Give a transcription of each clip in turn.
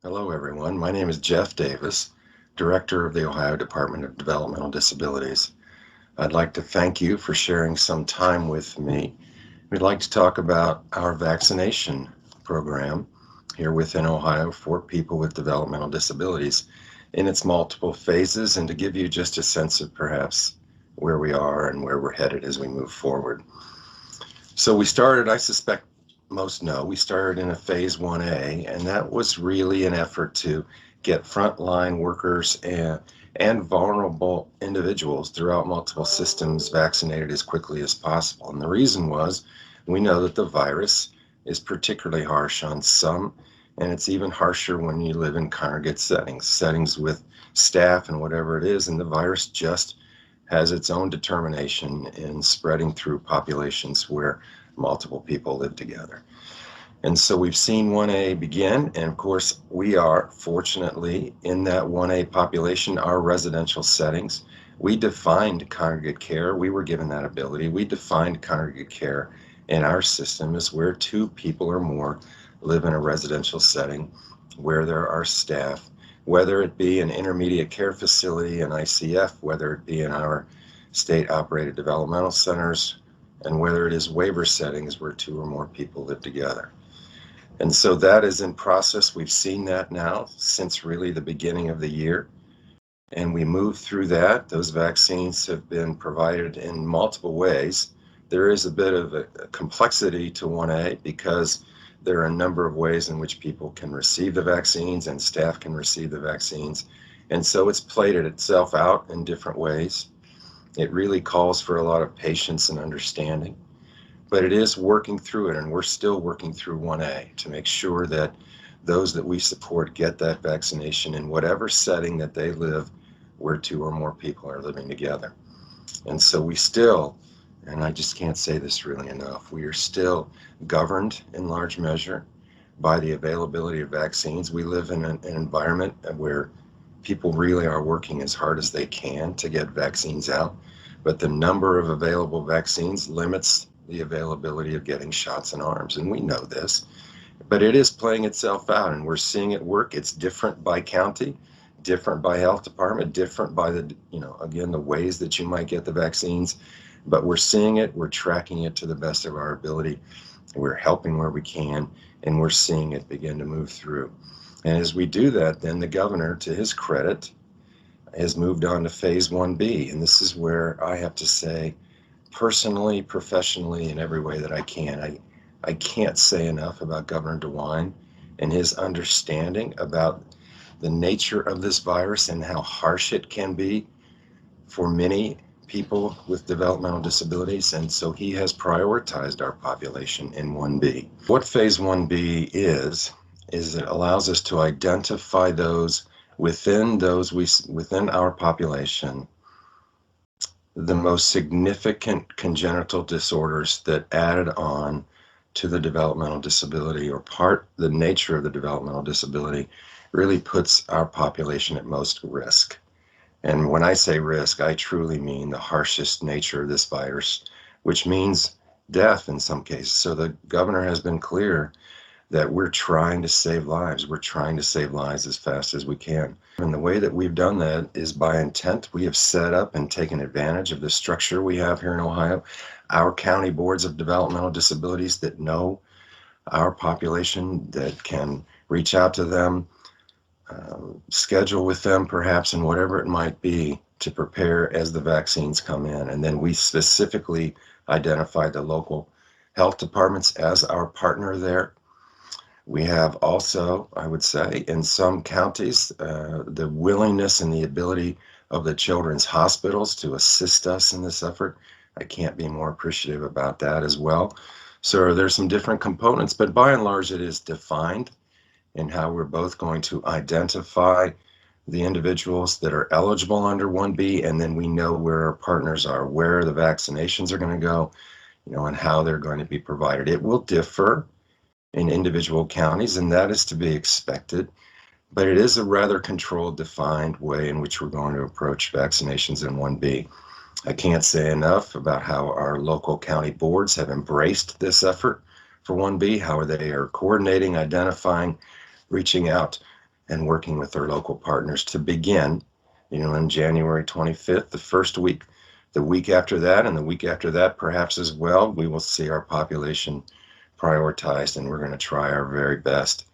Hello, everyone. My name is Jeff Davis, Director of the Ohio Department of Developmental Disabilities. I'd like to thank you for sharing some time with me. We'd like to talk about our vaccination program here within Ohio for people with developmental disabilities in its multiple phases, and to give you just a sense of perhaps where we are and where we're headed as we move forward. So we started, I suspect most know, we started in a phase 1A, and that was really an effort to get frontline workers and vulnerable individuals throughout multiple systems vaccinated as quickly as possible. And the reason was, we know that the virus is particularly harsh on some, and it's even harsher when you live in congregate settings with staff and whatever it is, and the virus just has its own determination in spreading through populations where multiple people live together. And so we've seen 1A begin, and of course we are fortunately in that 1A population, our residential settings. We defined congregate care, we were given that ability. We defined congregate care in our system as where 2 people or more live in a residential setting, where there are staff, whether it be an intermediate care facility, an ICF, whether it be in our state-operated developmental centers, and whether it is waiver settings where 2 or more people live together. And so that is in process. We've seen that now since really the beginning of the year. And we move through that. Those vaccines have been provided in multiple ways. There is a bit of a complexity to 1A because there are a number of ways in which people can receive the vaccines and staff can receive the vaccines. And so it's played itself out in different ways. It really calls for a lot of patience and understanding, but it is working through it, and we're still working through 1A to make sure that those that we support get that vaccination in whatever setting that they live where 2 or more people are living together. And so we still, and I just can't say this really enough, we are still governed in large measure by the availability of vaccines. We live in an environment where people really are working as hard as they can to get vaccines out, but the number of available vaccines limits the availability of getting shots in arms, and we know this, but it is playing itself out, and we're seeing it work. It's different by county, different by health department, different by the, again, the ways that you might get the vaccines, but we're seeing it, we're tracking it to the best of our ability, we're helping where we can, and we're seeing it begin to move through. And as we do that, then the governor, to his credit, has moved on to phase 1B, and this is where I have to say, personally, professionally, in every way that I can, I can't say enough about Governor DeWine and his understanding about the nature of this virus and how harsh it can be for many people with developmental disabilities. And so he has prioritized our population in 1B. What phase 1B is it allows us to identify those within our population, the most significant congenital disorders that added on to the developmental disability, or the nature of the developmental disability, really puts our population at most risk. And when I say risk, I truly mean the harshest nature of this virus, which means death in some cases. So the governor has been clear that we're trying to save lives. We're trying to save lives as fast as we can. And the way that we've done that is by intent. We have set up and taken advantage of the structure we have here in Ohio. Our county boards of developmental disabilities that know our population, that can reach out to them, schedule with them perhaps, and whatever it might be, to prepare as the vaccines come in. And then we specifically identify the local health departments as our partner there. We have also, I would say, in some counties, the willingness and the ability of the children's hospitals to assist us in this effort. I can't be more appreciative about that as well. So there's some different components, but by and large it is defined in how we're both going to identify the individuals that are eligible under 1B, and then we know where our partners are, where the vaccinations are going to go, and how they're going to be provided. It will differ in individual counties, and that is to be expected, but it is a rather controlled, defined way in which we're going to approach vaccinations in 1B. I can't say enough about how our local county boards have embraced this effort for 1B, how they are coordinating, identifying, reaching out and working with their local partners to begin, on January 25th, the first week. The week after that, and the week after that, perhaps as well, we will see our population prioritized, and we're going to try our very best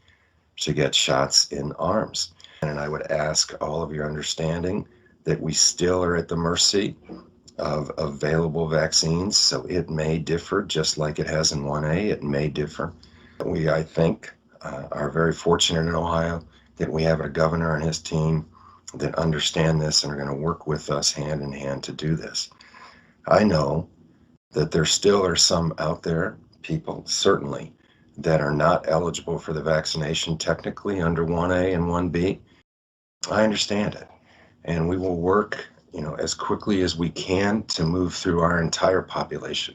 to get shots in arms. And I would ask all of your understanding that we still are at the mercy of available vaccines, so it may differ, just like it has in 1A, it may differ. We, I think, are very fortunate in Ohio that we have a governor and his team that understand this and are going to work with us hand in hand to do this. I know that there still are some out there, people certainly, that are not eligible for the vaccination technically under 1A and 1B. I understand it. And we will work, as quickly as we can to move through our entire population.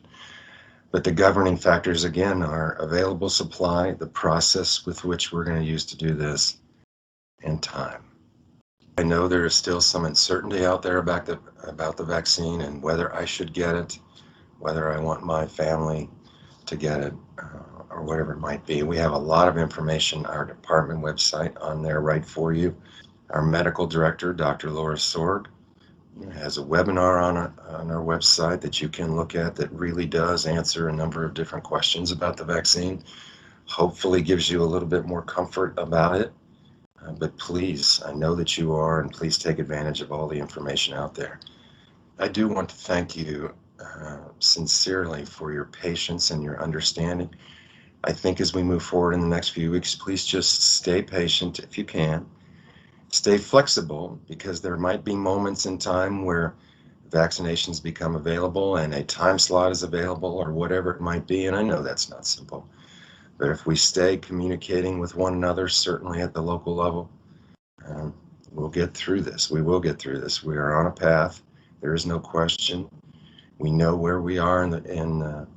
But the governing factors, again, are available supply, the process with which we're going to use to do this, and time. I know there is still some uncertainty out there about the vaccine and whether I should get it, whether I want my family to get it, or whatever it might be. We have a lot of information, our department website on there right for you. Our medical director, Dr. Laura Sorg, has a webinar on our website that you can look at that really does answer a number of different questions about the vaccine. Hopefully gives you a little bit more comfort about it. But please, I know that you are, and please take advantage of all the information out there. I do want to thank you sincerely for your patience and your understanding. I think as we move forward in the next few weeks, please just stay patient if you can. Stay flexible, because there might be moments in time where vaccinations become available and a time slot is available or whatever it might be. And I know that's not simple. But if we stay communicating with one another, certainly at the local level, we'll get through this. We will get through this. We are on a path. There is no question. We know where we are in the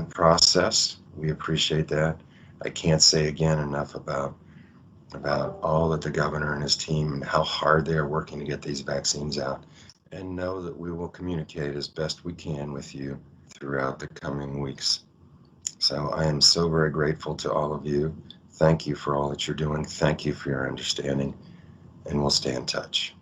process. We appreciate that. I can't say again enough about all that the governor and his team and how hard they are working to get these vaccines out. And know that we will communicate as best we can with you throughout the coming weeks. So I am so very grateful to all of you. Thank you for all that you're doing. Thank you for your understanding, and we'll stay in touch.